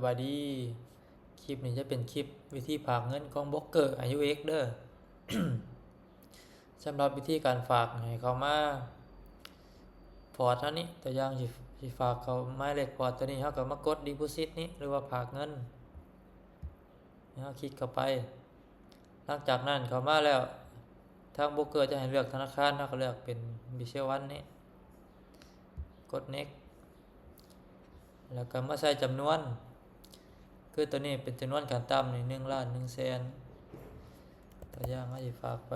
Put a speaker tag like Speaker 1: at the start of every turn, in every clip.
Speaker 1: สวัสดีคลิปนี้จะเป็นคลิปวิธีฝากเงินของบล็อกเกอร์อายุเอ็กเด้อ สำหรับวิธีการฝากให้เขามาพอร์ตเท่านี้ตัวอย่างสิฝากเขาหมายเลขพอร์ตตัวนี้เขาก็มากด deposit นี้หรือว่าฝากเงินเขาคลิกเข้าไปหลังจากนั้นเขามาแล้วทางบล็อกเกอร์จะให้เลือกธนาคารเขาก็เลือกเป็นบิเชวันนี้กด next แล้วก็มาใส่จำนวนคือตัวนี้เป็นจำนวนการต่ำนี่1,100,000ตัวอย่างเขาจะฝากไป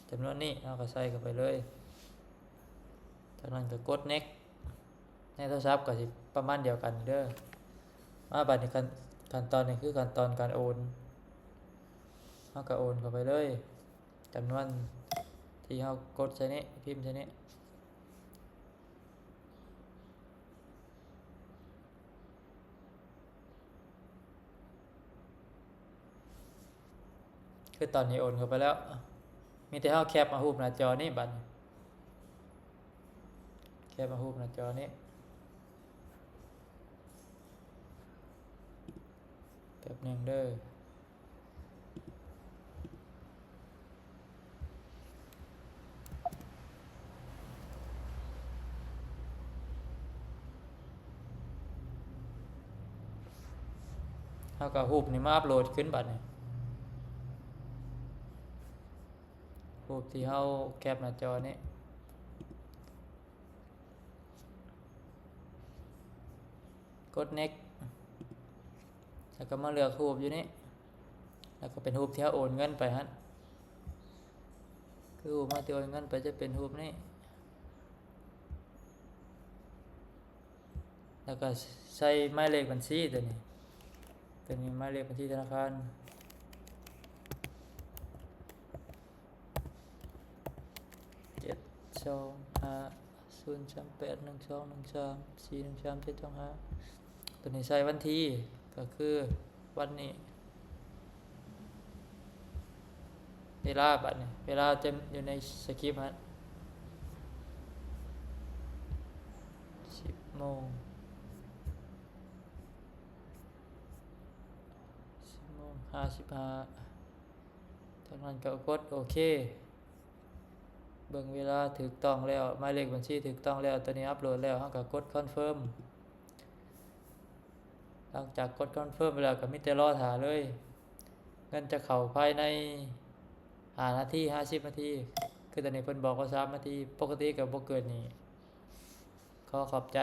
Speaker 1: จำนวนนี้เราก็ใส่เข้าไปเลยจากนั้นก็กด next ในโทรศัพท์ก็สิประมาณเดียวกันเด้อมาบัดนี้ขั้นตอนนี้คือขั้นตอนการโอนเราก็โอนเข้าไปเลยจำนวนที่เรากดใส่นี้พิมพ์ใส่นี้คือตอนนี้โอนเข้าไปแล้วมีแต่เราแคปมารูปหน้าจอนี้บัดแคปมารูปหน้าจอนี้แป๊บนึงเด้อเราก็รูปนี้มาอัปโหลดขึ้นบัดนี้รูปที่เราแคปหน้าจอนี้กด next แล้วก็มาเลือกรูปอยู่นี่แล้วก็เป็นรูปที่เราโอนเงินไปฮะคือรูปมาที่โอนเงินไปจะเป็นรูปนี้แล้วก็ใส่หมายเลขบัญชีตัวนี้หมายเลขบัญชีธนาคาร725038121341375ตัวนี้ใส่วันที่ก็คือวันนี้เวลาบัดนี้เวลาเต็มอยู่ในสคริปต์ฮะ10 โมง55จากนั้นก็กดโอเคเบิ่งเวลาถูกต้องแล้วหมายเลขบัญชีถูกต้องแล้วตัวนี้อัปโหลดแล้วเราก็กดคอนเฟิร์มหลังจากกดคอนเฟิร์มไปแล้วก็มีแต่รอท่าเลยเงินจะเข้าภายใน5 นาที50 นาทีคือตอนนี้เพิ่นบอกว่า3 นาทีปกติก็บ่เกินนี้ขอขอบใจ